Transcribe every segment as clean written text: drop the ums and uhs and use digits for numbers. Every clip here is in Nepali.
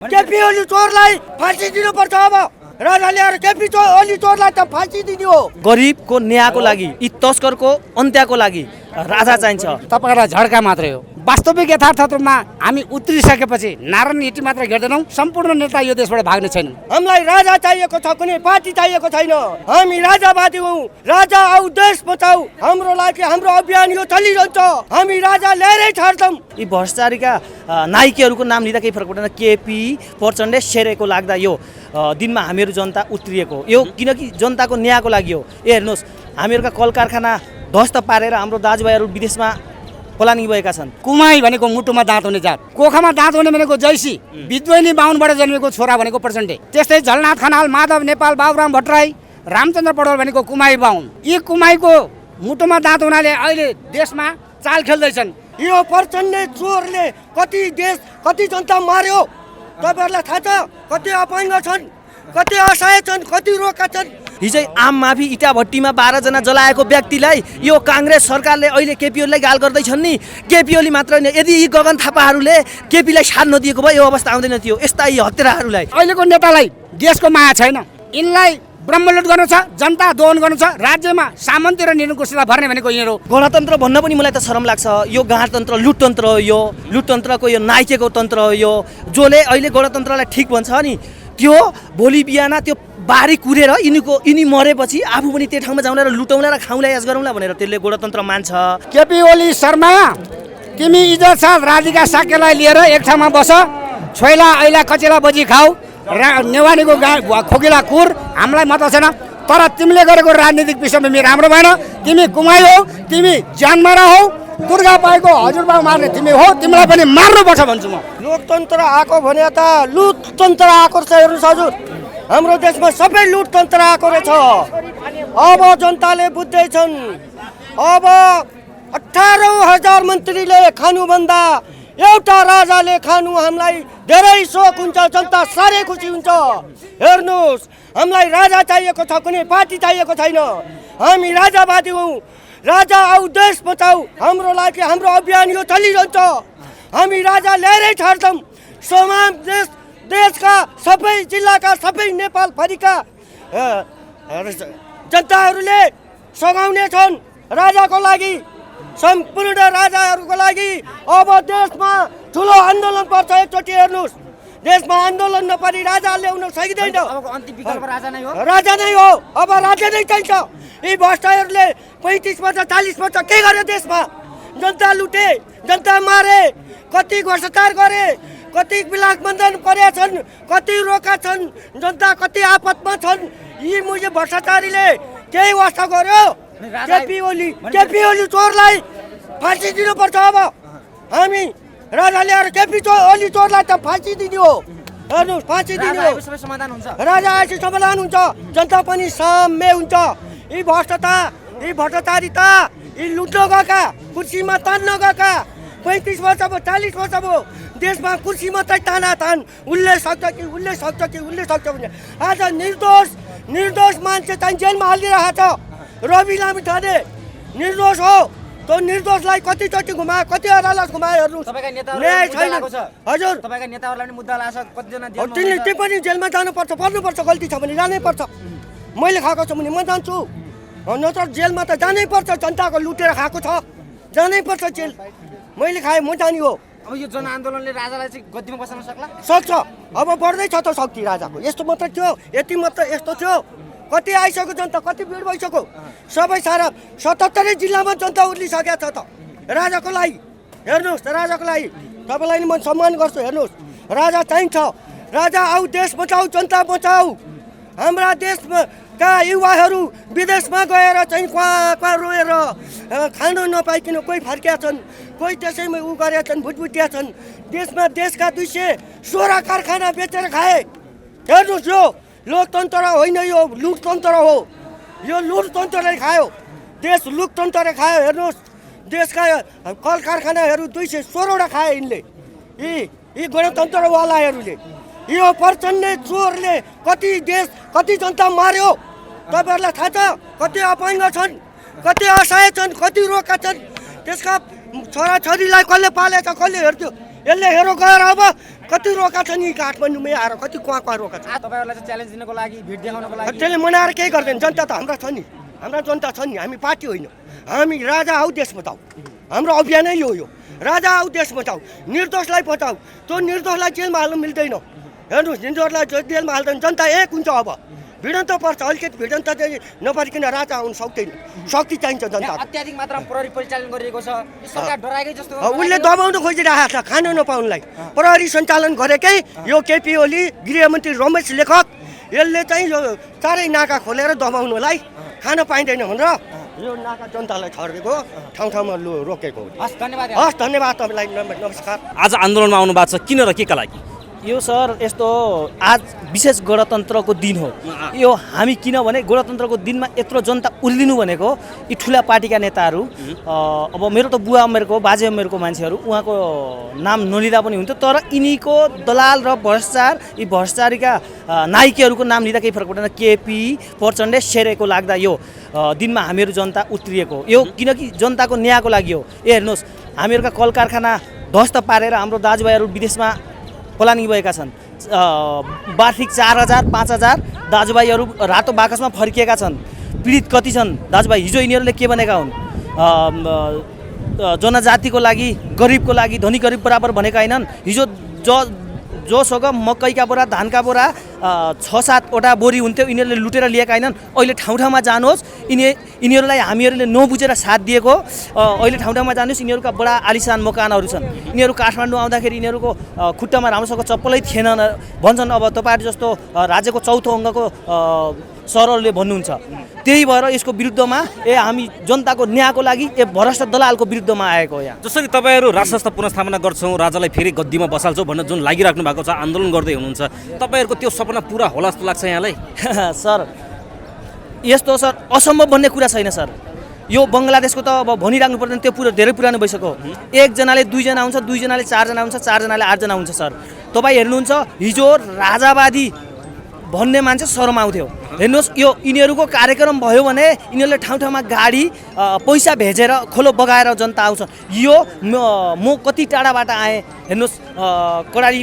केपी ओली चोरलाई फाँसी दिनुपर्छ। अब राजा ल्याएर केपी ओली चोरलाई त फाँसी दिने हो। गरिबको न्यायको लागि, यी तस्करको अन्त्यको लागि राजा चाहिन्छ। तपाईहरुलाई झड्का मात्रै हो। वास्तविक यथार्थमा हामी उत्रिसकेपछि नारायण हिटी मात्र घेर्दैनौं, सम्पूर्ण नेता यो देशबाट भाग्ने छैनन्। हामीलाई राजा चाहिएको छ, कुनै पार्टी चाहिएको छैन। हामी राजावादी हौं। राजा आऊ देश बचाऊ, हाम्रो लागि हाम्रो अभियान यो चलिरहन्छ। हामी राजा ल्याएरै छाड्छौं। यी भ्रष्टाचारीका नायकहरूको नाम लिँदा केही फरक पर्दैन। केपी प्रचण्ड सेरेको लाग्दा यो दिनमा हामीहरू जनता उत्रिएको यो, किनकि जनताको न्यायको लागि हो। हेर्नुहोस्, हामीहरूका कल कारखाना ध्वस्त पारेर हाम्रो दाजुभाइहरू विदेशमा पलायन भएका छन्। कुमाई भनेको मुटुमा दाँत हुने जात, कोखामा दाँत हुने भनेको जैसी, विद्वैनी बाहुनबाट जन्मेको छोरा भनेको प्रचण्डे। त्यस्तै झलनाथ खनाल, माधव नेपाल, बाबुराम भट्टराई, रामचन्द्र पौडेल भनेको कुमाई बाहुन। यी कुमाईको मुटुमा दाँत हुनाले अहिले देशमा चाल खेल्दैछन्। यो प्रचण्ड चोरले कति देश कति जनता मार्यो तपाईहरुलाई थाहा छ। कति अपाङ्ग छन्, कति असहाय छन्, कति रोका छन्। हिजै आम माफी इटा भट्टीमा 12 जना जलाएको व्यक्तिलाई यो कांग्रेस सरकारले अहिले केपी ओलीलाई गाल गर्दैछन् नि। केपी ओली मात्र होइन, यदि यी गगन थापाहरूले केपीलाई साथ नदिएको भए यो अवस्था आउँदैन थियो। यस्ता यी हत्याराहरूलाई अहिलेको नेतालाई देशको माया छैन। यिनलाई ब्रह्मलुट गर्नु छ, जनता दोहन गर्नु छ, राज्यमा सामन्ती र निरङ्कुशता भर्ने भनेको यिनीहरू। गणतन्त्र भन्न पनि मलाई त शरम लाग्छ। यो गणतन्त्र लुटतन्त्र हो। यो लुटतन्त्रको यो नाइकेको तन्त्र हो। यो जसले अहिले गणतन्त्रलाई ठिक भन्छ नि, त्यो भोलि बिहान त्यो बारी कुरेर यिनी मरेपछि आफू पनि त्यो ठाउँमा जाउँला र लुटौँला र खाउँला यास गरौँला भनेर त्यसले गणतन्त्र मान्छ। केपी ओली शर्मा, तिमी इज्जत साथ राधिका साक्यलाई लिएर एक ठाउँमा बस, छोइला ऐला कचेला बजी खाऊ, नेवानीको खोकिला कुर, हामीलाई मतलब छैन। तर तिमीले गरेको राजनीतिक पृष्ठभूमि राम्रो भएन। तिमी कुमाई हो, तिमी ज्यानमारा हो, दुर्गा पाएको हजुरबा मार्ने तिमी हो, तिमीलाई पनि मार्नुपर्छ भन्छु म। लोकतन्त्र आएको भने त लुटतन्त्र आएको छ। हेर्नुहोस् हजुर, हाम्रो देशमा सबै लुटतन्त्र आएको रहेछ। अब जनताले बुझ्दैछन्। अब 18,000 मन्त्रीले खानुभन्दा एउटा राजाले खानु हामीलाई धेरै शोक हुन्छ। जनता साह्रै खुसी हुन्छ। हेर्नुहोस्, हामीलाई राजा चाहिएको छ, कुनै पार्टी चाहिएको छैन। हामी राजावादी हौं। राजा आऊ देश बचाऊ, हाम्रो लागि हाम्रो अभियान यो चलिरहन्छ। हामी राजा ल्याएरै छाड्छौं। समाज देशका सबै जिल्लाका सबै नेपाल भरिका जनताहरूले सघाउने छन् राजाको लागि, सम्पूर्ण राजाहरूको लागि। अब देशमा ठुलो आन्दोलन पर्छ। एकचोटि हेर्नुहोस्, देशमा आन्दोलन नपरी राजा ल्याउन सकिँदैन। राजा नै हो। अब राजा नै चाहिन्छ। यी भ्रष्टाहरूले 35 वर्ष 40 वर्ष के गर्यो देशमा? जनता लुटे, जनता मारे, कति भ्रष्टाचार गरे, कति विलास बन्धन परेका छन्, कति रोका छन्, जनता कति आपतमा छन्। यी मुझे भ्रष्टाचारीले केही वास्ता गर्यो? केपी ओली चोरलाई फाँसी दिनुपर्छ। अब हामी राजा ल्याएर केपी ओली चोरलाई त फाँसी दिने हो। हेर्नुहोस्, फाँसी दिने हो। राजा आएपछि समाधान हुन्छ, जनता पनि साम्य हुन्छ। यी भ्रष्टाचारिता, यी लुट्न गएका, कुर्सीमा तान्न गएका 35 वर्ष भयो, 40 वर्ष भयो देशमा कुर्सी मात्रै तानातान। उसले सक्छ कि उसले सक्छ कि उसले सक्छ भने आज निर्दोष मान्छे चाहिँ जेलमा हालिरहेको छ। रवि लामिछाने निर्दोष हो। त्यो निर्दोषलाई कतिचोटि घुमायो, कति अदालत घुमायो। हेर्नुहोस्, न्याय छैन। हजुर, तपाईका नेताहरूलाई पनि मुद्दा लाग्छ, कतिजना त्यो पनि जेलमा जानुपर्छ, पर्नुपर्छ। गल्ती छ भने जानै पर्छ। मैले खाएको छु भने म जान्छु, नत्र जेलमा त जानै पर्छ। जनताको लुटेर खाएको छ, जानै पर्छ जेल। मैले खाएँ, म जाने हो। अब यो जनआन्दोलनले राजालाई चाहिँ गद्दीमा बसाल्न सक्छ। अब बढ्दैछ त शक्ति राजाको। यस्तो मात्र थियो, यति मात्र यस्तो थियो। कति आइसक्यो जनता, कति भिड भइसक्यो। सबै सारा 77 जिल्लामा जनता उर्लिसकेको छ त राजाको लागि। हेर्नुहोस्, राजाको लागि तपाईँलाई नि म सम्मान गर्छु। हेर्नुहोस्, राजा चाहिन्छ। राजा आऊ देश बचाऊ, जनता बचाऊ। हाम्रा देशमा का युवाहरू विदेशमा गएर चाहिँ क्वा रोएर खानु नपाइकन कोही फर्किया छन्, कोही त्यसैमा उ गरेका छन्, भुटभुटिया छन्। देशमा देशका 216 कारखाना बेचेर खाए। हेर्नुहोस्, यो लोकतन्त्र होइन, यो लुटतन्त्र हो। यो लुटतन्त्रले खायो देश, लुटतन्त्रले खायो। हेर्नुहोस्, देशका कल कारखानाहरू 216 खाए यिनले, यी गणतन्त्रवालाहरूले। यो प्रचण्ड चोरले कति देश कति जनता मार्यो तपाईहरुलाई थाहा छ। कति अपाङ्ग छन्, कति असहाय छन्, कति रोका छन्। त्यसका छोराछोरीलाई कसले पालेछ, कसले हेर्थ्यो? यसले हेरो गएर अब कति रोका छ नि काठमाडौँमै आएर कति कुवा रोका छ। तपाईँहरूलाई चाहिँ च्यालेन्ज दिनको लागि भिड देखाउनको लागि त्यसले मनाएर केही गर्दैन। जनता त हाम्रा छ नि, हाम्रा जनता छ नि, हामी पार्टी होइन। हामी राजा आऊ देश बचाऊ, हाम्रो अभियानै यो राजा आऊ देश बचाऊ, निर्दोषलाई बचाऊ। त्यो निर्दोषलाई जेलमा हाल्नु मिल्दैन। हेर्नुहोस्, निर्दोषलाई जेलमा हाल्दैन, जनता एक हुन्छ। अब भिडन त पर्छ, अलिकति भिडन त चाहिँ नपरिकन राजा आउनु सक्दैन। शक्ति चाहिन्छ जनता। अत्याधिक मात्रामा प्रहरी परिचालन गरिएको छ, यो सरकार डराएकै जस्तो उसले दबाउनु खोजिरहेको छ खान नपाउनुलाई। प्रहरी सञ्चालन गरेकै यो केपी ओली, गृहमन्त्री रमेश लेखक, यसले चाहिँ यो चारै नाका खोलेर दबाउनुलाई खान पाइँदैन भनेर यो नाका जनतालाई छरिदिएको ठाउँ ठाउँमा रोकेको। हस् धन्यवाद। हस् धन्यवाद तपाईँलाई, नमस्कार। आज आन्दोलनमा आउनु भएको छ, किन र के का लागि? यो सर यस्तो आज विशेष गणतन्त्रको दिन हो। यो हामी किनभने गणतन्त्रको दिनमा यत्रो जनता उर्लिनु भनेको यी ठुला पार्टीका नेताहरू, अब मेरो त बुवा उमेरको बाजे उमेरको मान्छेहरू, उहाँको नाम नलिँदा पनि हुन्थ्यो, तर यिनीको दलाल र भ्रष्टाचार, यी भ्रष्टाचारीका नायकहरूको नाम लिँदा केही फरक पर्दैन। केपी प्रचण्ड सेरेको लाग्दा यो दिनमा हामीहरू जनता उत्रिएको यो, किनकि जनताको न्यायको लागि हो। हेर्नुहोस्, हामीहरूका कल कारखाना ध्वस्त पारेर हाम्रो दाजुभाइहरू विदेशमा पलायन भएका छन्। वार्षिक 4,000 5,000 दाजुभाइहरू रातो बाकसमा फर्किएका छन्। पीडित कति छन् दाजुभाइ? हिजो यिनीहरूले के भनेका हुन्? जनजातिको लागि, गरिबको लागि धनी गरिब बराबर भनेका होइनन्। हिजो जोसँग मकैका बोरा, धानका बोरा 6-7वटा बोरी हुन्थ्यो, यिनीहरूले लुटेर लिएका होइनन्। अहिले ठाउँ ठाउँमा जानुहोस्, यिनीहरूलाई हामीहरूले नबुझेर साथ दिएको। अहिले ठाउँ ठाउँमा जानुहोस्, यिनीहरूका बडा आलिसान मकानहरू छन्। यिनीहरू काठमाडौँ आउँदाखेरि यिनीहरूको खुट्टामा राम्रोसँग चप्पलै थिएन भन्छन्। अब तपाईँहरू जस्तो राज्यको चौथो अङ्गको सरहरूले भन्नुहुन्छ। त्यही भएर यसको विरुद्धमा हामी जनताको न्यायको लागि भ्रष्ट दलालको विरुद्धमा आएको हो। यहाँ जसरी तपाईँहरू राज संस्था पुनर्स्थापना गर्छौँ, राजालाई फेरि गद्दीमा बसाल्छौँ भनेर जुन लागिराख्नु भएको छ, आन्दोलन गर्दै हुनुहुन्छ, तपाईँहरूको त्यो सपना पुरा होला जस्तो लाग्छ यहाँलाई? सर यस्तो सर असम्भव भन्ने कुरा छैन सर। यो बङ्गलादेशको त अब भनिराख्नु पर्दैन, त्यो धेरै पुरानो भइसक्यो। एकजनाले 2 जना हुन्छ, 2 जनाले 4 जना हुन्छ, 4 जनाले 8 जना हुन्छ। सर तपाईँ हेर्नुहुन्छ, हिजो राजावादी भन्ने मान्छे शरम आउँथ्यो। हेर्नुहोस्, यो यिनीहरूको कार्यक्रम भयो भने यिनीहरूले ठाउँ ठाउँमा गाडी पैसा भेजेर खोलो बगाएर जनता आउँछ। यो म कति टाढाबाट आएँ। हेर्नुहोस्, कडाली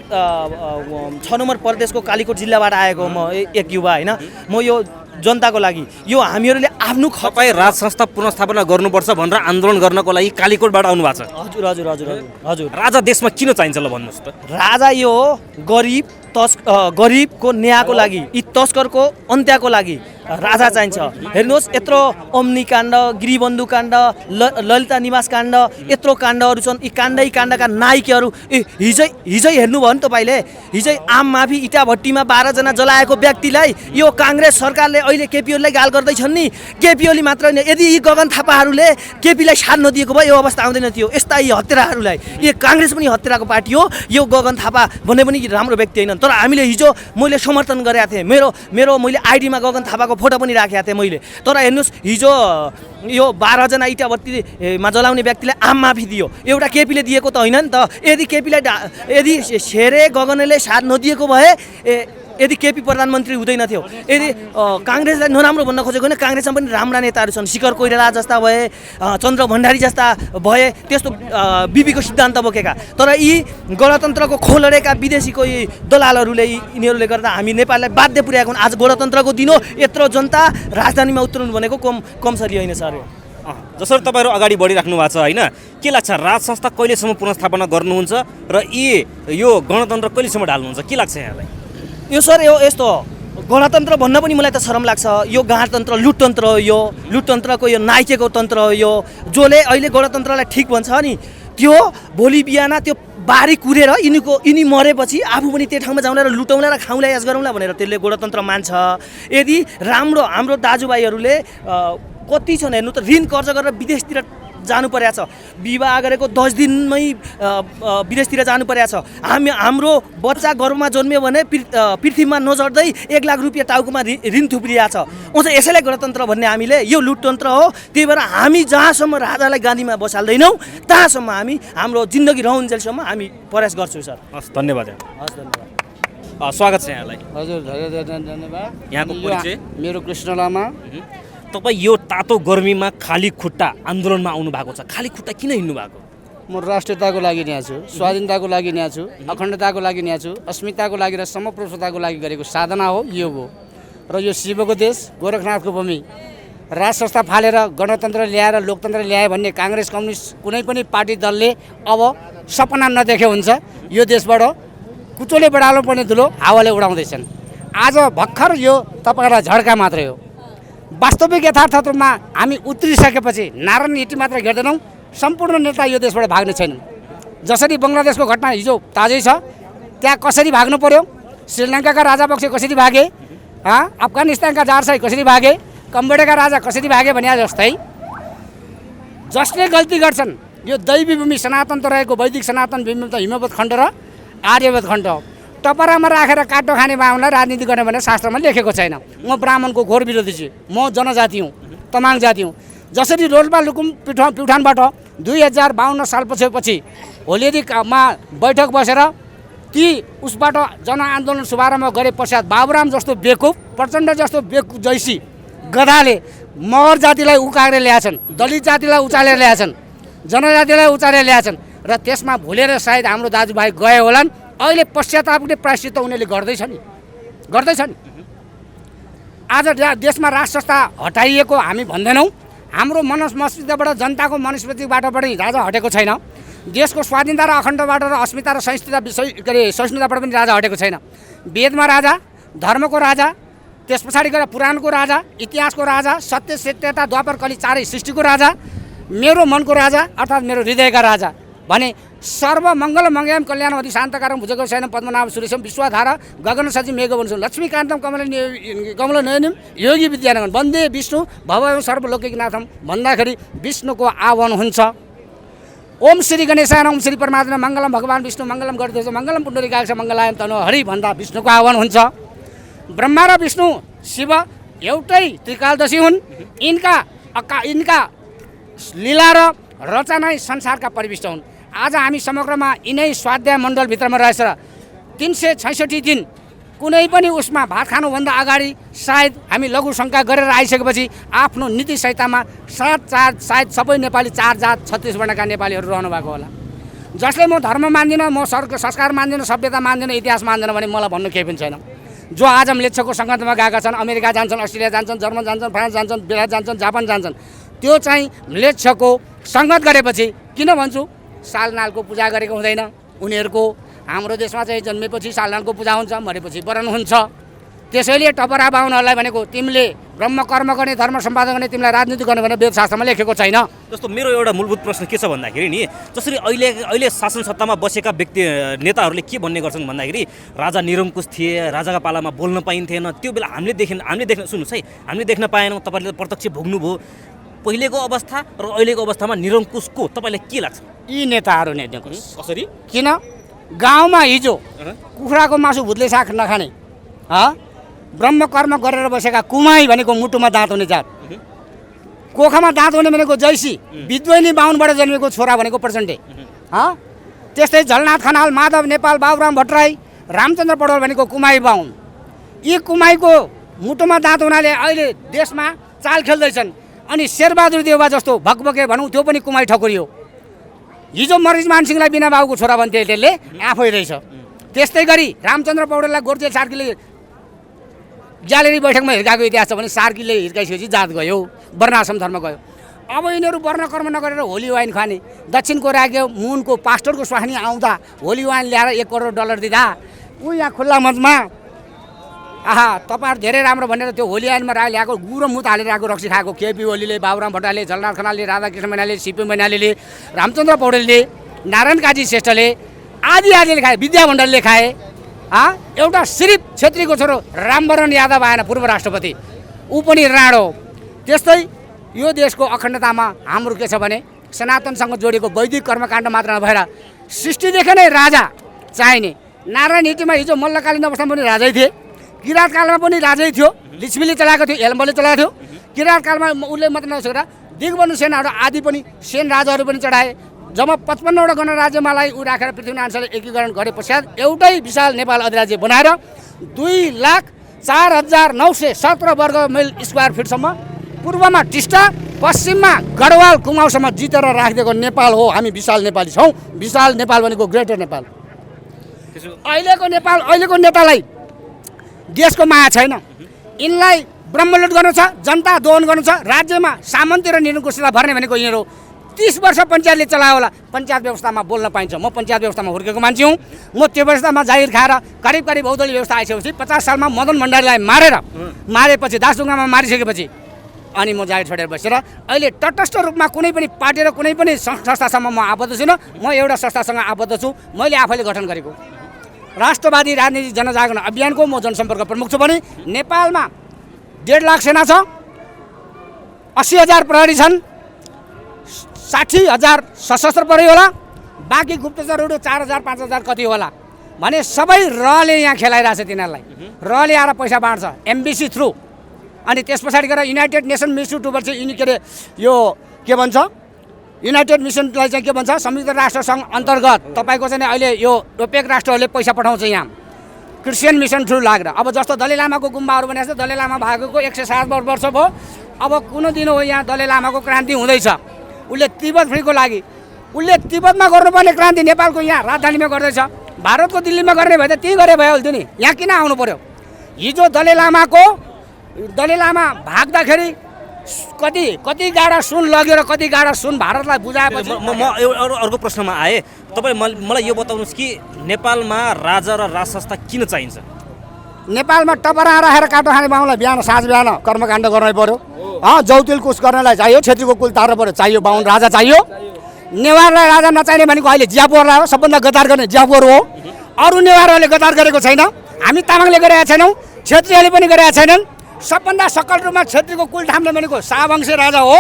6 नम्बर प्रदेशको कालीकोट जिल्लाबाट आएको म एक युवा होइन। म यो जनताको लागि, यो हामीहरूले आफ्नो तपाईँ राज संस्था पुनर्स्थापना गर्नुपर्छ भनेर आन्दोलन गर्नको लागि कालीकोटबाट आउनु भएको छ? हजुर हजुर हजुर हजुर। राजा देशमा किन चाहिन्छ ल भन्नुहोस् त? राजा यो गरिबको न्यायको लागि, यी तस्करको अन्त्यको लागि राजा चाहिन्छ। हेर्नुहोस्, यत्रो अम्निकाण्ड, गिरिबन्धु काण्ड, ललिता निवास काण्ड, यत्रो काण्डहरू छन्। यी काण्डका नायकहरू हिजै हेर्नुभयो नि तपाईँले? हिजै आम माफी इटाभट्टीमा 12 जना जलाएको व्यक्तिलाई यो काङ्ग्रेस सरकारले अहिले केपी ओलीलाई गाल गर्दैछन् नि। केपी ओली मात्र होइन, यदि यी गगन थापाहरूले केपीलाई साथ नदिएको भए यो अवस्था आउँदैन थियो। यस्ता यी हत्याराहरूलाई, यो काङ्ग्रेस पनि हत्याराको पार्टी हो। यो गगन थापा भन्ने पनि राम्रो व्यक्ति होइन, तर हामीले हिजो मैले समर्थन गरेका थिएँ। मैले आइडीमा गगन थापाको फोटो पनि राखेका थिएँ मैले। तर हेर्नुहोस्, हिजो यो 12 जना इटाभट्टीमा जलाउने व्यक्तिलाई आम माफी दियो, एउटा केपीले दिएको त होइन नि त। यदि शेरे गगनले साथ नदिएको भए यदि केपी प्रधानमन्त्री हुँदैन थियो। यदि काङ्ग्रेसलाई नराम्रो भन्न खोजेको होइन, काङ्ग्रेसमा पनि राम्रा नेताहरू छन्। शिखर कोइराला जस्ता भए, चन्द्र भण्डारी जस्ता भए, त्यस्तो बिबीको सिद्धान्त बोकेका। तर यी गणतन्त्रको खोलडेका विदेशीको यी दलालहरूले, यिनीहरूले गर्दा हामी नेपाललाई बाध्य पुर्याएको। आज गणतन्त्रको दिन हो, यत्रो जनता राजधानीमा उत्रनु भनेको कमसरी होइन सर। जसरी तपाईँहरू अगाडि बढिराख्नु भएको छ होइन, के लाग्छ राज संस्था कहिलेसम्म पुनर्स्थापना गर्नुहुन्छ र यो गणतन्त्र कहिलेसम्म ढाल्नुहुन्छ, के लाग्छ यहाँलाई? यो सर यो यस्तो गणतन्त्र भन्न पनि मलाई त शरम लाग्छ। यो गणतन्त्र लुटतन्त्र हो। यो लुटतन्त्रको यो नाइकेको तन्त्र हो। यो जसले अहिले गणतन्त्रलाई ठिक भन्छ नि, त्यो भोलि बिहान त्यो बारी कुरेर यिनी मरेपछि आफू पनि त्यो ठाउँमा जाउँला र लुटौँला र खाउँला, यास गरौँला भनेर त्यसले गणतन्त्र मान्छ। यदि हाम्रो दाजुभाइहरूले कति छन् हेर्नु त, ऋण कर्ज गरेर विदेशतिर जानु परेको छ। विवाह गरेको 10 दिनमै विदेशतिर जानु परेको छ। हाम्रो बच्चा गर्भमा जन्मियो भने पृथ्वीमा नजर्दै 1 लाख रुपियाँ टाउकोमा ऋण थुप्रिएको छ। अझ यसैलाई गणतन्त्र भन्ने हामीले? यो लुटतन्त्र हो। त्यही भएर हामी जहाँसम्म राजालाई गादीमा बसाल्दैनौँ तहाँसम्म हाम्रो जिन्दगी रहउन्जेलसम्म हामी प्रयास गर्छौँ सर। हस् धन्यवाद। हस् धन्यवाद। स्वागत छ यहाँलाई। हजुर धन्यवाद। यहाँको परिचय? मेरो कृष्ण लामा। तपाईँ यो तातो गर्मीमा खाली खुट्टा आन्दोलनमा आउनु भएको छ, खाली खुट्टा किन हिँड्नु भएको? म राष्ट्रियताको लागि यहाँ छु, स्वाधीनताको लागि यहाँ छु, अखण्डताको लागि यहाँ छु, अस्मिताको लागि र समपुरुषताको लागि गरेको साधना हो, योग हो। र यो शिवको देश, गोरखनाथको भूमि, राज संस्था फालेर गणतन्त्र ल्याएर लोकतन्त्र ल्यायो भन्ने काङ्ग्रेस कम्युनिस्ट कुनै पनि पार्टी दलले अब सपना नदेखे हुन्छ। यो देशबाट कुचोले बढाल्नु पर्ने धुलो हावाले उडाउँदैछन्। आज भर्खर यो तपाईँहरूलाई झड्का मात्रै हो। वास्तविक यथार्थ रूपमा हामी उत्रिसकेपछि नारायण हिटी मात्र घेर्दैनौँ, सम्पूर्ण नेता यो देशबाट भाग्ने छैनन्। जसरी बङ्गलादेशको घटना हिजो ताजै छ, त्यहाँ कसरी भाग्नु पर्यो, श्रीलङ्काका राजापक्ष कसरी भागे, अफगानिस्तानका जारशाही कसरी भागे, कम्बोडियाका राजा कसरी भागे भने जस्तै जसले गल्ती गर्छन् यो दैवी भूमि सनातन त रहेको वैदिक सनातन भूमि त हिमवत खण्ड र आर्यवत खण्ड हो। टपरामा राखेर काटो खाने बाहुनलाई राजनीति गर्ने भने शास्त्रमा लेखेको छैन। म ब्राह्मणको घोर विरोधी छु, म जनजाति हुँ, तमाङ जाति हुँ। जसरी रोल्पा लुकुम प्युठानबाट 2052 सालपछि होलिएरीमा बैठक बसेर ती उसबाट जनआन्दोलन शुभारम्भ गरे पश्चात बाबुराम जस्तो बेकुफ, प्रचण्ड जस्तो बेकुफ जैसी गधाले मगर जातिलाई उकाएर ल्याएछन्, दलित जातिलाई उचालेर ल्याएछन्, जनजातिलाई उचालेर ल्याएछन् र त्यसमा भुलेर सायद हाम्रो दाजुभाइ गए होलान्। अहिले पश्चातापले प्रायश्चित त उनीहरूले गर्दैछन्। आज देशमा राज संस्था हटाइएको हामी भन्दैनौँ, हाम्रो मस्तिष्कबाट जनताको मनस्थितिबाट पनि राजा हटेको छैन। देशको स्वाधीनता र अखण्डबाट र अस्मिता र सहिष्णुताबाट पनि राजा हटेको छैन। वेदमा राजा, धर्मको राजा, त्यस पछाडि गएर पुराणको राजा, इतिहासको राजा, सत्य सत्यता द्वापर कली चारै सृष्टिको राजा, मेरो मनको राजा अर्थात् मेरो हृदयका राजा भने सर्वमङ्गल मङ्गलम कल्याणवती शान्तकारम भुजगो शयनम पद्मनाभ सुरेशम विश्वधारा गगन सजी मेघवंशम लक्ष्मीकान्तम कमलनयनम योगी विद्यानगन वन्दे विष्णु भव सर्वलोकैकनाथम भन्दाखेरि विष्णुको आह्वान हुन्छ। ओम श्री गणेशाय ओम श्री परमात्मा मङ्गलम भगवान् विष्णु मङ्गलम गर्दछ मङ्गलम पुण्डरीकाक्ष मङ्गलायम तनु हरि भन्दा विष्णुको आह्वान हुन्छ। ब्रह्मा र विष्णु शिव एउटै त्रिकालदशी हुन्। यिनका लीला र रचना संसारका परिविष्ट हुन्। आज हामी समग्रमा यिनै स्वाध्याय मण्डलभित्रमा रहेछ 366 दिन कुनै पनि उसमा भात खानुभन्दा अगाडि सायद हामी लघु शङ्का गरेर आइसकेपछि आफ्नो नीति संहितामा सायद सबै नेपाली 4 जात 36 वर्णका नेपालीहरू रहनु भएको होला। जसले म धर्म मान्दिनँ, म संस्कार मान्दिनँ, सभ्यता मान्दिनँ, इतिहास मान्दिनँ भने मलाई भन्नु केही पनि छैन। जो आज म्लेच्छको सङ्गतमा गएका छन्, अमेरिका जान्छन्, अस्ट्रेलिया जान्छन्, जर्मन जान्छन्, फ्रान्स जान्छन्, बेलायत जान्छन्, जापान जान्छन्, त्यो चाहिँ म्लेच्छको सङ्गत गरेपछि किन भन्छु सालनालको पूजा गरेको हुँदैन उनीहरूको। हाम्रो देशमा चाहिँ जन्मेपछि सालनालको पूजा हुन्छ, मरेपछि वरण हुन्छ। त्यसैले टपरा बाहुनहरूलाई भनेको तिमीले ब्रह्म कर्म गर्ने धर्म सम्पादन गर्ने तिमीलाई राजनीति गर्ने भने वेदशास्त्रमा लेखेको छैन। जस्तो मेरो एउटा मूलभूत प्रश्न के छ भन्दाखेरि नि जसरी अहिले शासन सत्तामा बसेका नेताहरूले के भन्ने गर्छन् भन्दाखेरि राजा निरङ्कुश थिए, राजाका पालामा बोल्न पाइन्थेन। त्यो बेला हामीले देख्न सुन्नुहोस् है, हामीले देख्न पाएनौँ, तपाईँले प्रत्यक्ष भोग्नुभयो। पहिलेको अवस्था र अहिलेको अवस्थामा निरङ्कुशको तपाईँलाई के लाग्छ? यी नेताहरू निरङ्कुश कसरी? किन गाउँमा हिजो कुखुराको मासु भुत्ले साग नखाने ब्रह्म कर्म गरेर बसेका कुमाई भनेको मुटुमा दाँत हुने जात, कोखामा दाँत हुने भनेको जैसी, विद्वैनी बाहुनबाट जन्मेको छोरा भनेको प्रचण्डे, त्यस्तै झलनाथ खनाल, माधव नेपाल, बाबुराम भट्टराई, रामचन्द्र पौडेल भनेको कुमाई बाहुन। यी कुमाईको मुटुमा दाँत हुनाले अहिले देशमा चाल खेल्दैछन्। अनि शेरबहादुर देउवा जस्तो भकभके भनौँ त्यो पनि कुमाई ठकुरी हो। हिजो मरिचमान सिंहलाई बिना बाबुको छोरा भन्थे त्यसले आफै रहेछ। त्यस्तै गरी रामचन्द्र पौडेललाई गोर्जे सार्कीले ग्यालेरी बैठकमा हिर्काएको इतिहास छ भने सार्कीले हिर्काइसकेपछि जात गयो, वर्णाश्रम धर्म गयो। अब यिनीहरू वर्ण कर्म नगरेर होली वाइन खाने, दक्षिणको राज्य मुनको पास्टरको स्वास्नी आउँदा होली वाइन ल्याएर $1 करोड दिँदा ऊ यहाँ खुल्ला मञ्चमा तपाईँहरू धेरै राम्रो भनेर त्यो होली वाइनमा ल्याएको गुरो मुत हालेर आएको रक्सी खाएको केपी ओलीले, बाबुराम भट्टराईले, झलनाथ खनालले, राधाकृष्ण मैनालीले, सिपी मैनालीले, रामचन्द्र पौडेलले, नारायण काजी श्रेष्ठले आदिले खाए, विद्या भण्डारीले खाए। एउटा सिरिप छेत्रीको छोरो रामवरण यादव आएन पूर्व राष्ट्रपति, ऊ पनि राणो। त्यस्तै यो देशको अखण्डतामा हाम्रो के छ भने सनातनसँग जोडिएको वैदिक कर्मकाण्ड मात्र नभएर सृष्टिदेखि नै राजा चाहिने। नारायण हिटीमा हिजो मल्लकालीन अवस्थामा पनि राजै थिए, किराँत कालमा पनि राजै थियो, लिच्छवीले चलाएको थियो, हेलम्बले चलाएको थियो। किराँत कालमा उसले मात्र नसकेर दिगबन्धु सेनहरू आदि पनि सेन राजाहरू पनि चढाए। जब 55वटा गणराज्यमालाई ऊ राखेर पृथ्वीनारायणले एकीकरण गरे पश्चात एउटै विशाल नेपाल अधिराज्य बनाएर 2,04,917 वर्ग माइल स्क्वायर फिटसम्म पूर्वमा टिस्टा पश्चिममा गढवाल कुमाउँसम्म जितेर राखिदिएको नेपाल हो। हामी विशाल नेपाली छौँ। विशाल नेपाल भनेको ग्रेटर नेपाल। अहिलेको नेपाल, अहिलेको नेतालाई देशको माया छैन। यिनलाई ब्रह्मलुट गर्नु छ, जनता दोहन गर्नु छ, राज्यमा सामन्ती र निरङ्कुशलाई भर्ने भनेको यिनीहरू 30 वर्ष पञ्चायतले चलायो होला। पञ्चायत व्यवस्थामा बोल्न पाइन्छ। म पञ्चायत व्यवस्थामा हुर्केको मान्छे हुँ। म त्यो व्यवस्थामा जागिर खाएर करिब बहुदलीय व्यवस्था आइसकेपछि 50 सालमा मदन भण्डारीलाई मारेपछि दासढुङ्गामा मारिसकेपछि अनि म जागिर छोडेर बसेर अहिले तटस्थ रूपमा कुनै पनि पार्टी र कुनै पनि संस्थासँग म आबद्ध छैन। म एउटा संस्थासँग आबद्ध छु, मैले आफैले गठन गरेको। राष्ट्रवादी राजनीति जनजागरण अभियानको म जनसम्पर्क प्रमुख छु भने नेपालमा 1.5 लाख सेना छ, 80,000 प्रहरी छन्, 60,000 सशस्त्र प्रहरी होला, बाँकी गुप्तचरहरू 4,000 5,000 कति होला भने सबै रहले यहाँ खेलाइरहेछ। तिनीहरूलाई रहले आएर पैसा बाँड्छ एमबिसी थ्रु। अनि त्यस पछाडि गएर युनाइटेड नेसन मिसन टुबल चाहिँ के अरे यो के भन्छ, युनाइटेड मिसनलाई चाहिँ के भन्छ, संयुक्त राष्ट्र सङ्घ अन्तर्गत तपाईँको चाहिँ अहिले यो ओपेक राष्ट्रहरूले पैसा पठाउँछ यहाँ क्रिस्चियन मिसन थ्रु लागेर। अब जस्तो दलाई लामाको गुम्बाहरू भनेको छ, दलाई लामा भागेको 107 वर्ष भयो। अब कुनै दिन हो यहाँ दलाई लामाको क्रान्ति हुँदैछ। उसले तिब्बत फ्रीको लागि उसले तिब्बतमा गर्नुपर्ने क्रान्ति नेपालको यहाँ राजधानीमा गर्दैछ। भारतको दिल्लीमा गर्ने भए त त्यही गरे भइहाल्थ्यो नि। यहाँ किन आउनु पर्यो? हिजो दलाई लामा भाग्दाखेरि कति गाडा सुन लग्यो र कति गाडा सुन भारतलाई बुझाएपछि म अर्को प्रश्नमा आएँ। तपाईँ मलाई यो बताउनुहोस् कि नेपालमा राजा र राजसंस्था किन चाहिन्छ? नेपालमा टपरा राखेर काटो खाने बाहुनलाई बिहान साँझ बिहान कर्मकाण्ड गर्नै पर्यो। जौतिल कुश गर्नलाई चाहियो, छेत्रीको कुल तार्नु पर्यो, चाहियो बाहुन राजा चाहियो। नेवारलाई राजा नचाहिने भनेको अहिले ज्यापुरलाई हो, सबभन्दा गद्दार गर्ने ज्यापुर हो। अरू नेवारहरूले गद्दार गरेको छैन, हामी तामाङले गरेका छैनौँ, छेत्रीहरूले पनि गरेका छैनन्। सबभन्दा सकल रूपमा छेत्रीको कुल थाम्ने भनेको शाहवंशी राजा हो।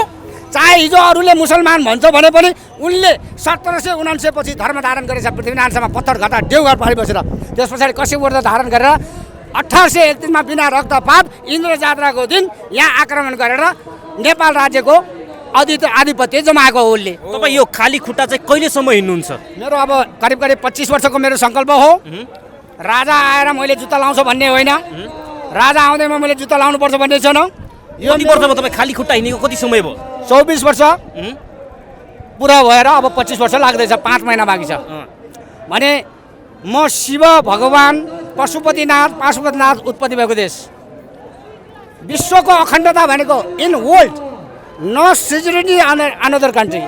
चाहे हिजो अरूले मुसलमान भन्छ भने पनि उनले 1799 पछि धर्म धारण गरेछ। पृथ्वीनारायणसँग पत्थर घटा देउघर पारि बसेर त्यस पछाडि कश्यप व्रत धारण गरेर 1831 मा बिना रक्तपात इन्द्र जात्राको दिन यहाँ आक्रमण गरेर नेपाल राज्यको आधिपत्य जमाएको हो उसले। तपाईँ यो खाली खुट्टा चाहिँ कहिलेसम्म हिँड्नुहुन्छ? मेरो अब करिब 25 वर्षको मेरो सङ्कल्प हो। राजा आएर मैले जुत्ता लाउँछु भन्ने होइन, राजा आउँदैमा मैले जुत्ता लाउनुपर्छ भन्ने छैन। यो वर्षमा तपाईँ खाली खुट्टा हिँडेको कति समय भयो? 24 वर्ष पुरा भएर अब 25 वर्ष लाग्दैछ, 5 महिना बाँकी छ। भने म शिव भगवान पशुपतिनाथ उत्पत्ति भएको देश। विश्वको अखण्डता भनेको इन वर्ल्ड नो सिजरिटी अनदर कन्ट्री,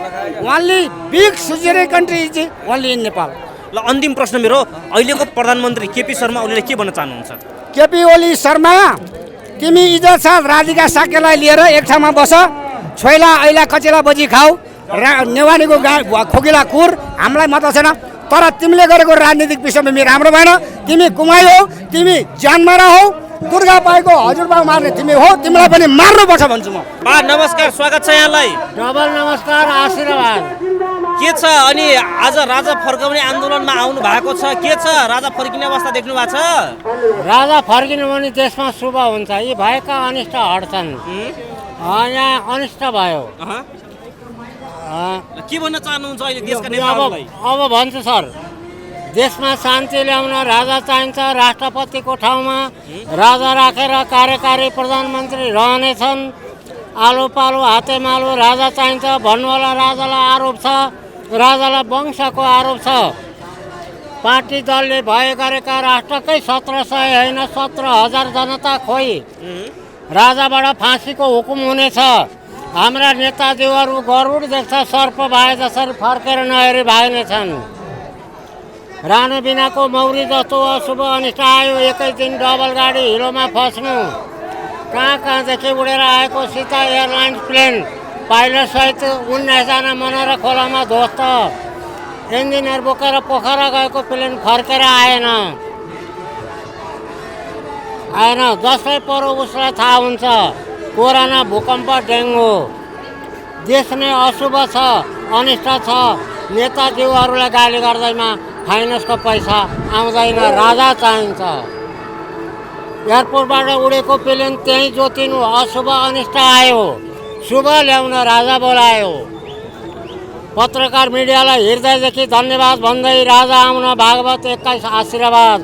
ओन्ली बिग सिजरी country is only in Nepal. ल अन्तिम प्रश्न मेरो, अहिलेको प्रधानमन्त्री केपी शर्मा ओलीले के भन्न चाहनुहुन्छ? केपी ओली शर्मा, तिमी इज्जत साथ राधिका साकेलाई लिएर एक ठाउँमा बस, छोइला ऐला कचेला बजी खाऊ, नेवानीको खोकिला कुर, हामीलाई मतलब छैन। तर तिमीले गरेको राजनीतिक पृष्ठभूमि राम्रो भएन। तिमी कुमाई हो, तिमी ज्यानमारा हो, दुर्गा पाईको हजुरबा मार्ने तिमी हो, तिमीलाई पनि मार्नुपर्छ भन्छु म। नमस्कार, स्वागत छ यहाँलाई। डबल नमस्कार, आशीर्वाद। के छ अनि आज राजा फर्काउने आन्दोलनमा आउनु भएको छ, के छ राजा फर्किने अवस्था देख्नु भएको छ? राजा फर्किनु भने देशमा शुभ हुन्छ। यी भएका अनिष्ट हट्छन्। यहाँ अनिष्ट भयो। के भन्न चाहनुहुन्छ अहिले देशका नेताहरूलाई? अब भन्छु सर, देशमा शान्ति ल्याउन राजा चाहिन्छ। राष्ट्रपतिको ठाउँमा राजा राखेर कार्यकारी प्रधानमन्त्री रहनेछन्। आलु पालु हातेमालु राजा चाहिन्छ भन्नुवाला राजालाई आरोप छ, राजालाई वंशको आरोप छ। पार्टी दलले भए गरेका राष्ट्रकै 1700 होइन 17,000 जनता खोइ। राजाबाट फाँसीको हुकुम हुनेछ। हाम्रा नेताजीहरू गरुड देख्छ सर्प भए जसरी फर्केर नहेरी भाग्नेछन्। रानो बिनाको मौरी जस्तो अशुभ अनिष्ट आयो। एकै दिन डबल गाडी हिलोमा फस्नु। कहाँदेखि उडेर आएको सीता एयरलाइन्स प्लेन पाइलटसहित 19 जना मनाएर खोलामा ध्वस्त। इन्जिनियर बोकेर पोखरा गएको प्लेन फर्केर आएन। जसै परो उसलाई थाहा हुन्छ। कोरोना, भूकम्प, डेङ्गु देश नै अशुभ छ, अनिष्ट छ। नेताजीहरूलाई गाली गर्दैमा फाइनेन्सको पैसा आउँदैन, राजा चाहिन्छ। एयरपोर्टबाट उडेको प्लेन त्यहीँ जोतिनु, अशुभ अनिष्ट आयो। शुभ ल्याउन राजा बोलायो। पत्रकार मिडियालाई हृदयदेखि धन्यवाद भन्दै राजा आउन भागवत 21 आशीर्वाद।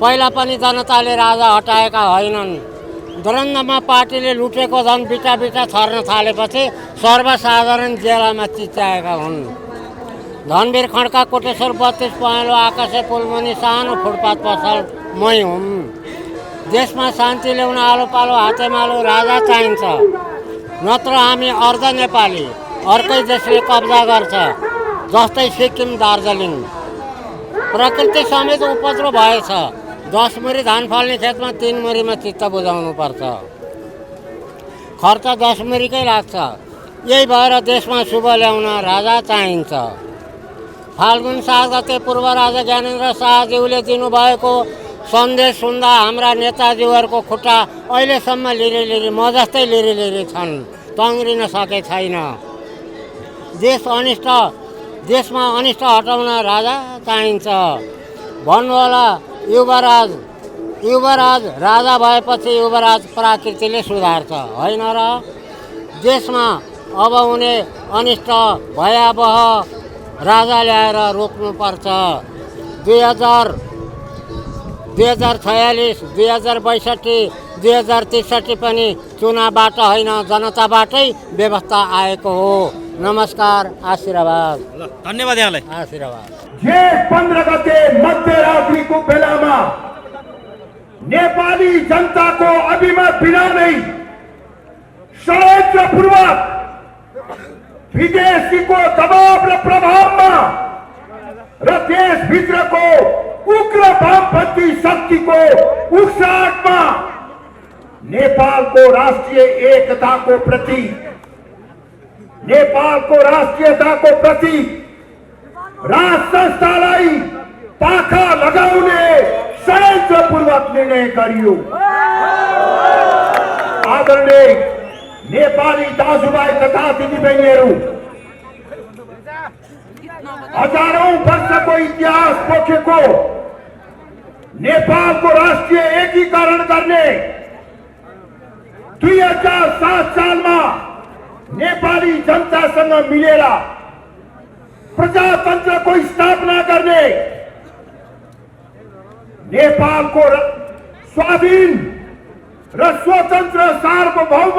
पहिला पनि जनताले राजा हटाएका होइनन्। द्वन्द्वमा पार्टीले लुटेको धन बिटा बिटा छर्न थालेपछि सर्वसाधारण जेलामा चिच्याएका हुन्। धनवीर खड्का कोटेश्वर 32 पहेँलो आकाशे पुलमुनि सानो फुटपाथ पसल मै हुँ। देशमा शान्ति ल्याउन आलो पालो हातेमालो राजा चाहिन्छ, नत्र हामी अर्ध नेपाली अर्कै देशले कब्जा गर्छ, जस्तै सिक्किम दार्जिलिङ। प्रकृति समेत उपद्रो भएछ। 10 मुरी धान फल्ने खेतमा 3 मुरीमा चित्त बुझाउनु पर्छ। खर्च 10 मुरीकै लाग्छ। यही भएर देशमा शुभ ल्याउन राजा चाहिन्छ। फाल्गुन 7 गते पूर्व राजा ज्ञानेन्द्र शाहज्यूले दिनुभएको सन्देश सुन्दा हाम्रा नेताज्यूहरूको खुट्टा अहिलेसम्म लिरी म जस्तै लिरी छन्, तङ्ग्रिन सके छैन। देशमा अनिष्ट हटाउन राजा चाहिन्छ। भन्नुहोला युवराज राजा भएपछि युवराज प्रकृतिले सुधार्छ, होइन र? देशमा अब हुने अनिष्ट भयावह राजा ल्याएर रोक्नुपर्छ। 2046, 2062, 2063 पनि चुनावबाट होइन जनताबाटै व्यवस्था आएको हो। नमस्कार, आशीर्वाद। धन्यवाद यहाँलाई। आशीर्वाद। जेठ 15 गते मध्यरात्रिको बेलामा नेपाली जनताको अभिमत बिना नै षड्यन्त्रपूर्वक विदेशीको दबाव र प्रभावमा र देशभित्रको उग्र वामपन्थी शक्तिको उक्साहटमा नेपालको राष्ट्रिय एकताको प्रतीक, नेपालको राष्ट्रियताको प्रतीक राज संस्थालाई पाखा लगाउने षड्यन्त्रपूर्वक निर्णय गरियो। आदरणीय नेपाली दाजुभाइ तथा दिदीबहिनीहरू, हजारौं वर्षको इतिहास पोखेको नेपालको राष्ट्रिय एकीकरण गर्ने 2007 सालमा नेपाली जनतासँग मिलेर प्रजातन्त्रको स्थापना गर्ने, नेपालको स्वाधीन र स्वतन्त्र सार्वभौम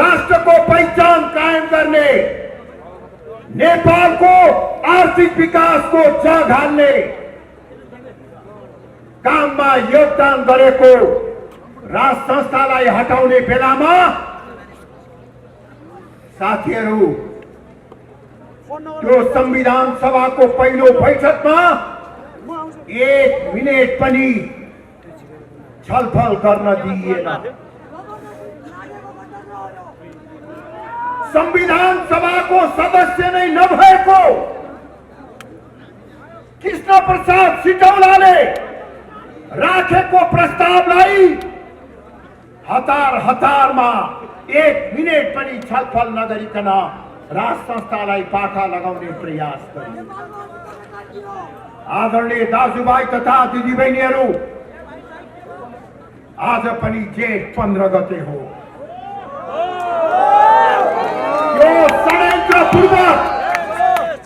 राष्ट्रको पहिचान कायम गर्ने, नेपालको आर्थिक विकासको जग हाल्ने काममा योगदान गरेको राज संस्थालाई हटाउने बेलामा साथीहरू, त्यो संविधान सभाको पहिलो बैठकमा 1 मिनेट पनि छलफल गर्न दिइएन। संविधान सभाको सदस्य नै नभएको कृष्ण प्रसाद सिटौलाले राखेको प्रस्तावलाई हतारमा 1 मिनेट पनि छलफल नगरिकन राज संस्थालाई पाखा लगाउने प्रयास गरियो। आदरणीय दाजुभाइ तथा दिदीबहिनीहरू, आज पनि जेठ 15 गते हो। यो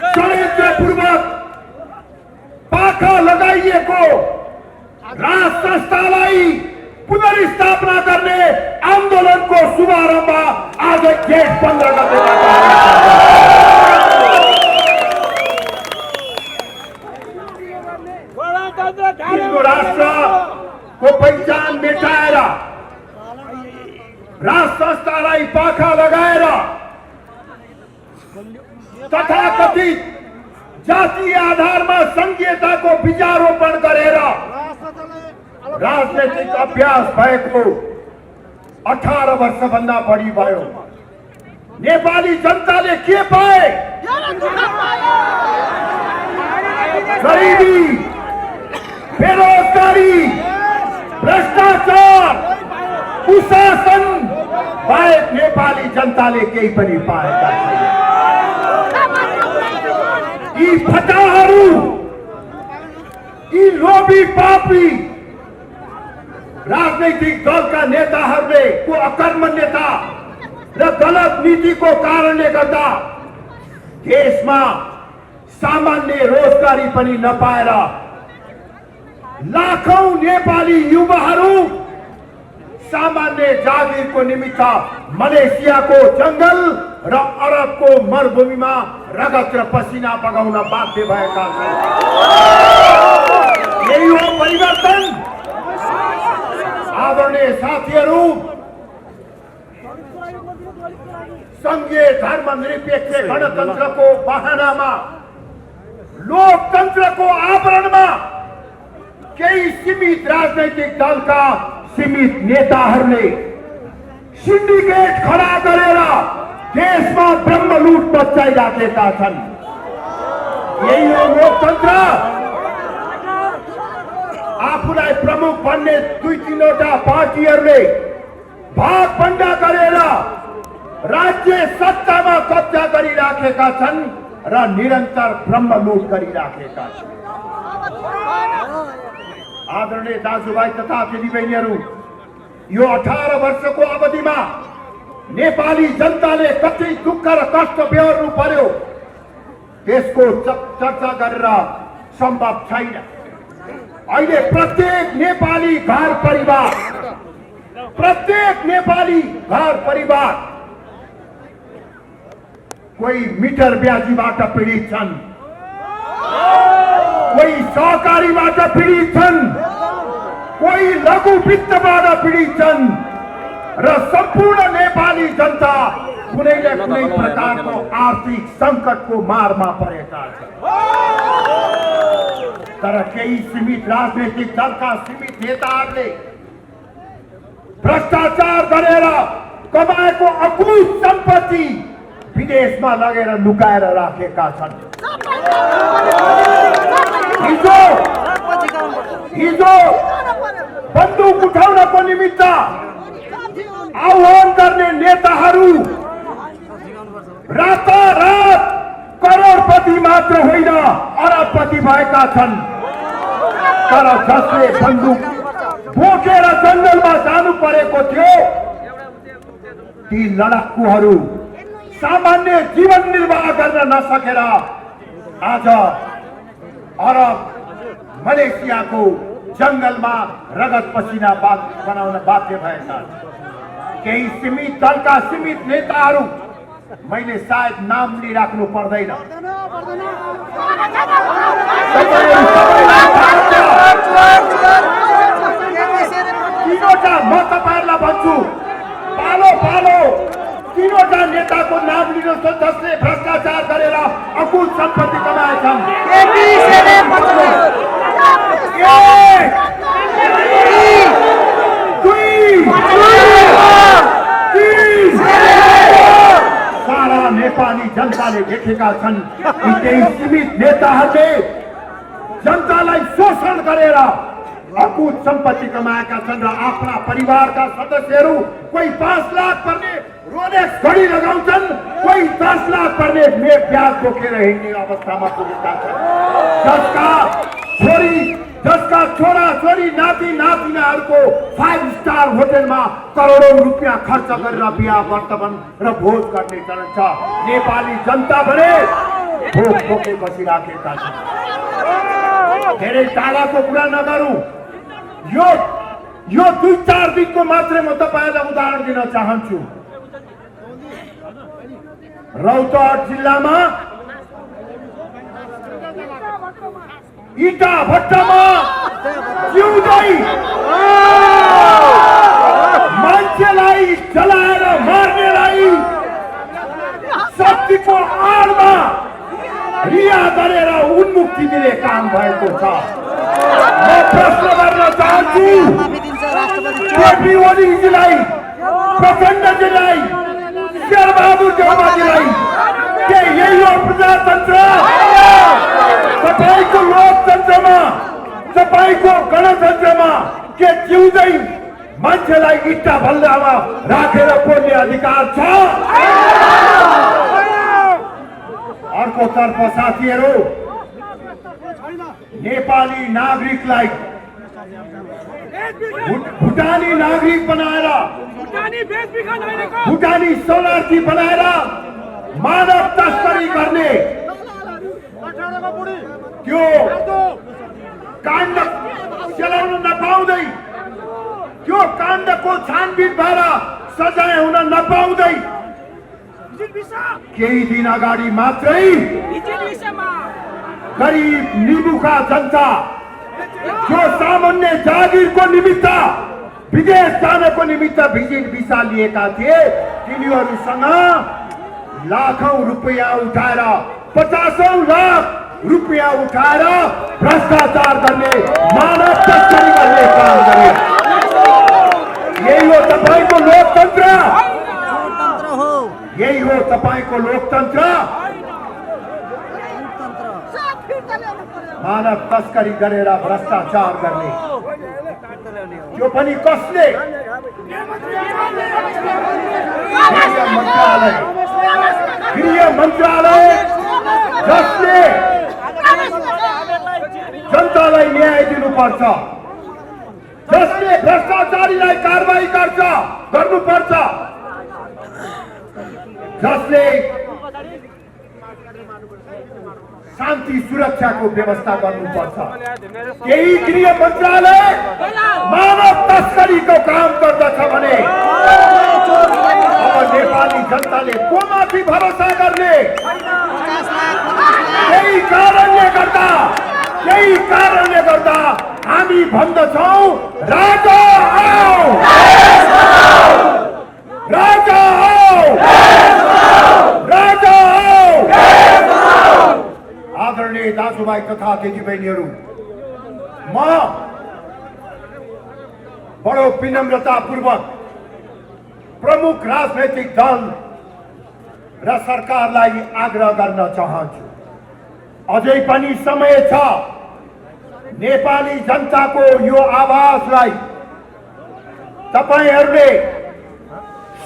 षड्यन्त्रपूर्वक पाखा लगाइएको राज संस्थालाई पुनर्स्थापना गर्ने आन्दोलनको शुभारम्भ आज जेठ 15 गतेबाट हिन्दू राष्ट्रको पहिचान मेटाएर राज संस्थालाई पाखा लगाएर तथाकथित जातीय आधारमा संघीयताको बीजारोपण गरेर राजनैतिक अभ्यास भएको 18 वर्षभन्दा बढी भयो। नेपाली जनताले के पाए? गरिबी, बेरोजगारी, भ्रष्टाचार, कुशासन बाहेक नेपाली जनताले केही पनि पाएका छैनन्। यी फटाहरू, यी लोभी पापी राजनैतिक दलका नेताहरूले को अकर्मण्यता र गलत नीतिको कारणले गर्दा देशमा सामान्य रोजगारी पनि नपाएर लाखौं नेपाली युवाहरू सामान्य जागिरको निमित्त मलेसियाको जंगल र अरबको मरुभूमिमा रगत र पसिना बगाउन बाध्य भएका छन्। यही हो परिवर्तन। आदरणीय साथीहरू, संघीय धर्मनिरपेक्ष गणतन्त्रको बहानामा लोकतन्त्रको आवरणमा केही सीमित राजनैतिक दलका सीमित नेताहरूले सिन्डिकेट खडा गरेर देशमा ब्रह्मलुट मचाइराखेका छन्। यही हो लोकतन्त्र। आफूलाई प्रमुख भन्ने 2-3वटा पार्टीहरूले भागभण्डा गरेर राज्य सत्तामा कब्जा गरिराखेका छन् र निरन्तर ब्रह्मलुट गरिराखेका छन्। आदरणीय दाजुभाइ तथा दिदीबहिनीहरू, यो 18 वर्षको अवधिमा नेपाली जनताले कति दुःख र कष्ट बेहोर्नु पर्यो त्यसको चर्चा गरेर सम्भव छैन। अहिले प्रत्येक नेपाली घर परिवार कोही मिटर ब्याजीबाट पीडित छन्, कोही सहकारीबाट पीडित छन्, कोही लघु वित्तबाट पीडित छन् र सम्पूर्ण नेपाली जनता कुनै न कुनै प्रकारको आर्थिक संकटको मारमा परेका छन्। तर केही सीमित राजनैतिक दलका सीमित नेताहरूले भ्रष्टाचार गरेर कमाएको अकुत सम्पत्ति विदेशमा लगेर लुकाएर राखेका छन्। हिजो बन्दुक उठाउनको निमित्त आह्वान गर्ने नेताहरू रातारात करोडपति मात्र होइन अरबपति भएका छन्। तर जसले बन्दुक बोकेर जंगलमा जानु परेको थियो ती लडाकुहरू सामान्य जीवन निर्वाह गर्न नसकेर आज अरब मलेसियाको जंगलमा रगत पसिना बनाउन बाध्य भएका छन्। केही सीमित दलका सीमित नेताहरू, मैले सायद नाम लिइराख्नु पर्दैन, तीनवटा म तपाईहरुलाई भन्छु, पालो पालो तीनवटा नेताको नाम लिनुहोस् जसले भ्रष्टाचार गरेर अकुत सम्पत्ति कमाएछन्। सारा नेपाली जनताले देखेका छन् कि केही सीमित नेताहरूले जनतालाई शोषण गरेर अकुत सम्पत्ति कमाएका छन् र आफ्ना परिवारका सदस्यहरू कोही 5 लाख पर्ने रोलेक्स घडी लगाउँछन्, कोही 10 लाख पर्ने ब्याज बोकेर हिँड्ने अवस्थामा पुगेका छन्। जसका छोरा छोरी नाति नातिनाहरूको 5 स्टार होटलमा करोडौं रुपियाँ खर्च गरेर बिहा वर्तमान र भोज गर्ने चलन छ। नेपाली जनता भने भोग बोके बसिराखेका छन्। धेरै टाढाको कुरा नगरौँ, यो 2-4 दिनको मात्रै म तपाईहरुलाई उदाहरण दिन चाहन्छु। रौतहट जिल्लामा इटा भट्टामा जिउँदै मान्छेलाई जलाएर मार्नेलाई शक्तिको आडमा रिहा गरेर उन्मुक्ति दिने काम भएको छ। म प्रश्न गर्न चाहन्छु केपी ओलीजीलाई, प्रचण्डजीलाई, शेरबहादुर देउवाजीलाई, के यही हो प्रजातन्त्र? तपाईको लोकतन्त्रमा, तपाईको गणतन्त्रमा के जिउँदै मान्छेलाई इट्टा भल्लामा राखेर बोल्ने अधिकार छ? अर्कोतर्फ साथीहरू, नेपाली नागरिकलाई भुटानी नागरिक बनाएर, भुटानी शरणार्थी बनाएर मानव तस्करी गर्ने त्यो काण्ड चलाउन नपाउँदै त्यो काण्डको छानबिन भएर सजाय हुन नपाउँदै केही दिन अगाडि मात्रै गरिब निमुखा जनता जो सामान्य जागिरको निमित्त विदेश जानको निमित्त भिसा लिएका थिए तिनीहरूसँग लाखौं रुपियाँ उठाएर 50औं लाख रुपियाँ उठाएर भ्रष्टाचार गर्ने मानव तस्करी गर्ने काम गरे। यही हो तपाईको लोकतन्त्र, यही हो तपाईको लोकतन्त्र। मानव तस्करी गरेर भ्रष्टाचार गर्ने त्यो पनि कसले? गृह मन्त्रालय जसले जनतालाई न्याय दिनुपर्छ, जसले भ्रष्टाचारीलाई कारबाही गर्नुपर्छ, जसले शान्ति सुरक्षाको व्यवस्था गर्नुपर्छ, केही गृह मन्त्रालय मानव तस्करीको काम गर्दछ भने अब नेपाली जनताले कोमाथि भरोसा गर्ने? यही कारणले गर्दा हामी भन्दछौँ राजा आओ, राजा आओ, राजा आओ। आदरणीय दाजुभाइ तथा दिदीबहिनीहरू, म बडो विनम्रतापूर्वक प्रमुख राजनैतिक दल र सरकारलाई आग्रह गर्न चाहन्छु, अझै पनि समय छ नेपाली जनताको यो आवाजलाई तपाईहरूले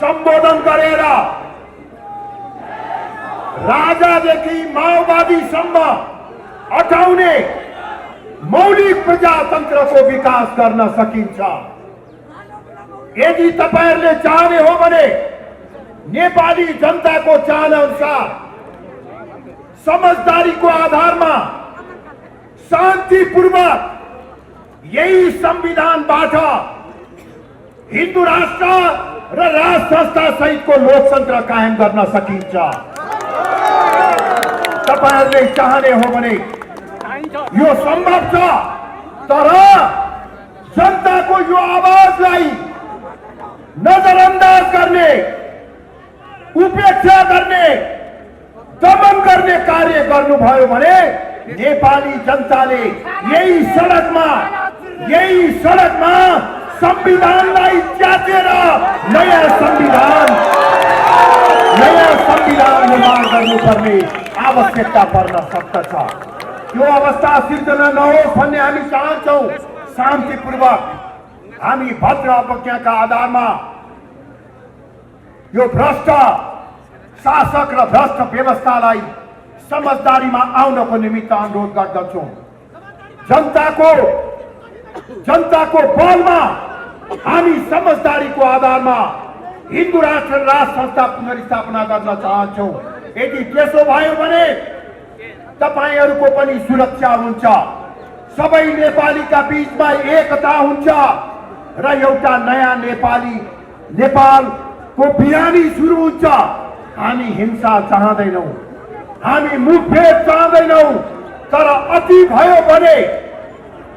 सम्बोधन गरेर राजादेखि माओवादीसम्म हटाउने मौलिक प्रजातन्त्रको विकास गर्न सकिन्छ। यदि तपाईहरूले चाहने हो भने नेपाली जनताको चाहना अनुसार समझदारीको आधारमा शान्तिपूर्वक यही संविधानबाट हिन्दू राष्ट्र र राज संस्था सहितको लोकतन्त्र कायम गर्न सकिन्छ। तपाईहरूले चाहने हो भने यो सम्भव छ, तर जनताको यो आवाजलाई नजरअन्दाज गर्ने, उपेक्षा गर्ने, दमन गर्ने कार्य गर्नुभयो भने नेपाली जनताले यही सडकमा संविधानलाई च्यातेर नयाँ संविधान निर्माण गर्नुपर्ने आवश्यकता पर्न सक्दछ। यो अवस्था सिर्जना नहोस् भन्ने हामी चाहन्छौँ। शान्तिपूर्वक हामी भद्र अवज्ञाका आधारमा यो भ्रष्ट शासक र भ्रष्ट व्यवस्थालाई समझदारीमा आउनको निमित्त अनुरोध गर्दछौँ। जनताको बलमा हामी समझदारीको आधारमा हिन्दू राष्ट्र राज संस्था पुनर्स्थापना गर्न चाहन्छौँ। यदि त्यसो भयो भने तपाईहरूको पनि सुरक्षा हुन्छ, सबै नेपालीका बीचमा एकता हुन्छ र एउटा नयाँ नेपालको बिरानी सुरु हुन्छ। हामी हिंसा चाहदैनौँ, हामी मुठभेड चाहदैनौँ, तर अति भयो भने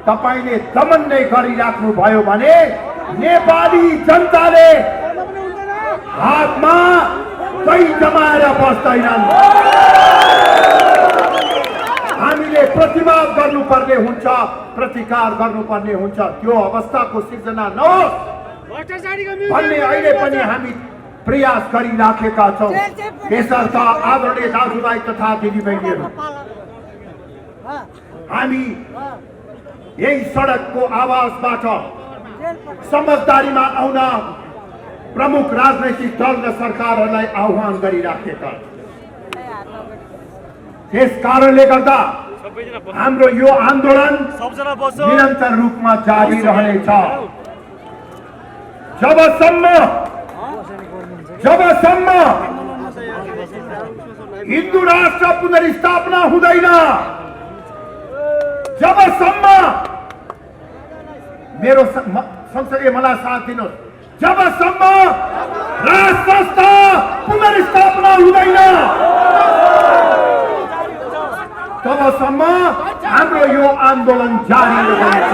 तपाईले दमन नै गरिराख्नु भयो भने नेपाली जनताले हातमा कही जमाएर बस्दैनन्। हामीले प्रतिवाद गर्नुपर्ने हुन्छ, प्रतिकार गर्नुपर्ने हुन्छ। त्यो अवस्थाको सिर्जना नहोस् भन्ने अहिले पनि हामी प्रयास गरिराखेका छौँ। त्यसर्थ आदरणीय दाजुभाइ तथा दिदीबहिनीहरू, हामी यही सडकको आवाजबाट समझदारीमा आउन प्रमुख राजनैतिक दल र सरकारहरूलाई आह्वान गरिराखेका। त्यस कारणले गर्दा हाम्रो यो आन्दोलन निरन्तर रूपमा जारी रहनेछ जबसम्म हिन्दू राष्ट्र पुनर्स्थापना हुँदैन, जबसम्म मेरो सँगसँगै मलाई साथ दिनुहोस्, जबसम्म राज संस्था पुनर्स्थापना हुँदैन तबसम्म हाम्रो यो आन्दोलन जारी रहन्छ।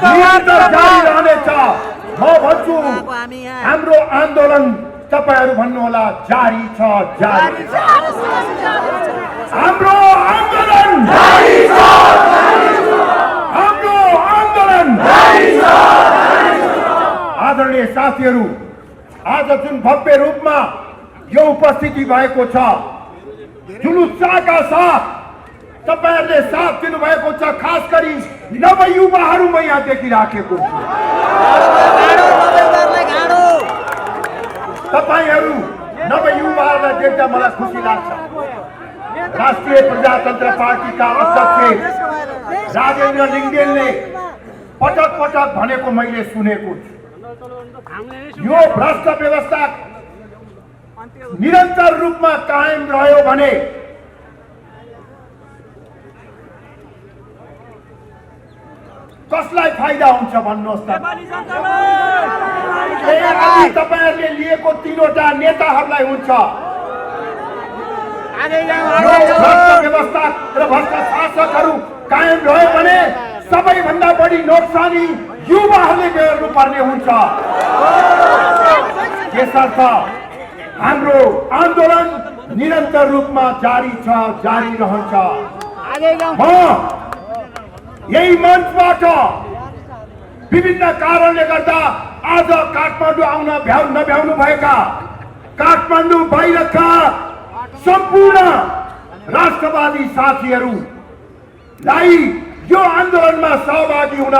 निरन्तर जारी रहनेछ। म भन्छु हाम्रो आन्दोलन तपाईहरु भन्नुहोला जारी छ, जारी छ। हाम्रो आन्दोलन जारी छ, हाम्रो आन्दोलन जारी छ। आदरणीय साथीहरु, आज जुन भव्य रूपमा यो उपस्थिति भएको छ, जुन उत्साहका साथ तपाईहरुले साथ दिनुभएको छ, खास गरी नवयुवाहरु म यहाँ देखिराखेको छु। तपाईहरु नवयुवाहरुलाई देख्दा मलाई खुसी लाग्छ। राष्ट्रिय प्रजातन्त्र पार्टीका अध्यक्ष राजेन्द्र लिङ्गदेनले पटक पटक भनेको मैले सुनेको छु, यो भ्रष्ट व्यवस्था निरन्तर रूपमा कायम रह्यो भने कसलाई फाइदा हुन्छ भन्नुहोस् त। तपाईहरुले लिएको 3वटा नेताहरूलाई हुन्छ। यो भ्रष्ट व्यवस्था र भ्रष्ट शासकहरू कायम रह्यो भने सबैभन्दा बढी नोक्सानी युवाहरूले बेहोर्नु पर्ने हुन्छ। यसर्थ हाम्रो आन्दोलन निरन्तर रूपमा जारी छ, जारी रहन्छ। म यही मञ्चबाट विभिन्न कारणले गर्दा आज काठमाडौँ आउन नभ्याउनु भएका काठमाडौँ बाहिरका सम्पूर्ण राष्ट्रवादी साथीहरूलाई यो आन्दोलनमा सहभागी हुन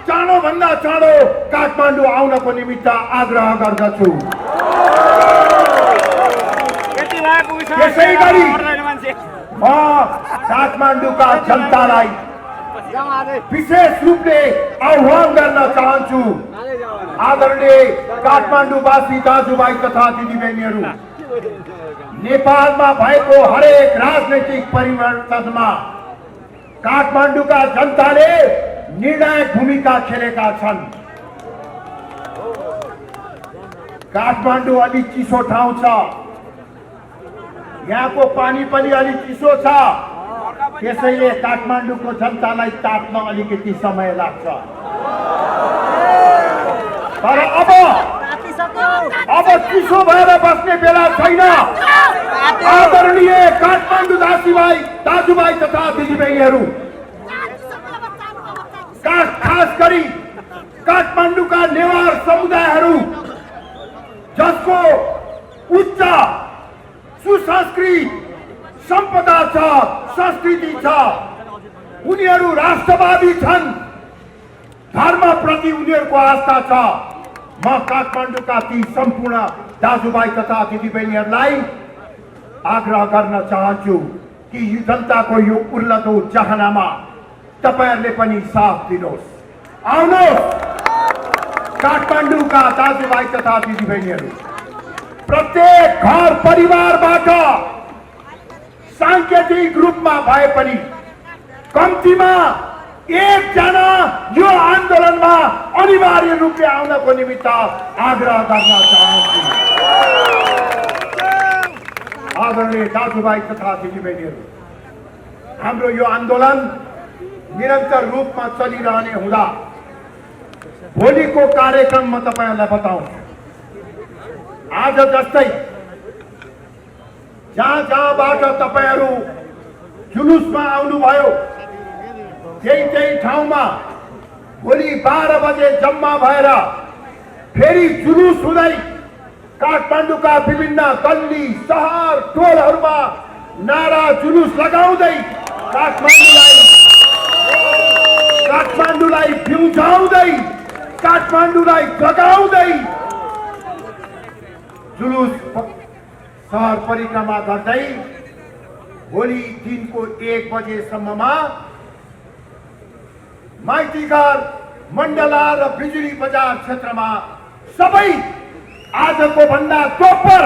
चाँडोभन्दा चाँडो काठमाडौँ आउनको निमित्त आग्रह गर्दछु। त्यसै गरी म काठमाडौँका जनतालाई विशेष रूपले आह्वान गर्न चाहन्छु। आदरणीय काठमाडौँवासी दाजुभाइ तथा दिदीबहिनीहरू, नेपालमा भएको हरेक राजनैतिक परिवर्तनमा काठमाडौँका जनताले निर्णायक भूमिका खेलेका छन्। काठमाडौँ अलि चिसो ठाउँ छ, यहाँको पानी पनि अलि चिसो छ, त्यसैले काठमाडौँको जनतालाई ताप्न अलिकति समय लाग्छ। तर अब चिसो भएर बस्ने बेला छैन। आदरणीय काठमाडौँवासी दाजुभाइ तथा दिदीबहिनीहरू, खास गरी काठमाडौँका नेवार समुदायहरू जसको उच्च सुसंस्कृत सम्पदा छ, संस्कृति छ, उनीहरू राष्ट्रवादी छन्, धर्मप्रति उनीहरूको आस्था छ। म काठमाडौँका ती सम्पूर्ण दाजुभाइ तथा दिदीबहिनीहरूलाई आग्रह गर्न चाहन्छु कि यो जनताको यो उर्लदो चाहनामा तपाईहरुले पनि साथ दिनुहोस्। आउनुहोस् काठमाडौँका दाजुभाइ तथा दिदीबहिनीहरू, प्रत्येक घर परिवारबाट सांकेतिक रूपमा भए पनि कम्तीमा एकजना यो आन्दोलनमा अनिवार्य रूपले आउनको निमित्त आग्रह गर्न चाहन्छु। आदरणीय दाजुभाइ तथा दिदीबहिनीहरू, हाम्रो यो आन्दोलन निरन्तर रूपमा चलिरहने हुँदा भोलिको कार्यक्रम म तपाईहरुलाई बताउँछु। आज जस्तै जहाँबाट तपाईहरु जुलुसमा आउनुभयो, त्यही ठाउँमा भोलि 12 बजे जम्मा भएर फेरि जुलुस हुँदै काठमाडौँका विभिन्न गल्ली शहर टोलहरूमा नारा जुलुस लगाउँदै काठमाडौँलाई बिउझाउँदै, काठमाडौँलाई जगाउँदै जुलुस शहर परिक्रमा गर्दै भोलि दिनको 1 बजेसम्ममा माइतीघर, मण्डला र बिजुली बजार क्षेत्रमा सबै आजको भन्दा दोब्बर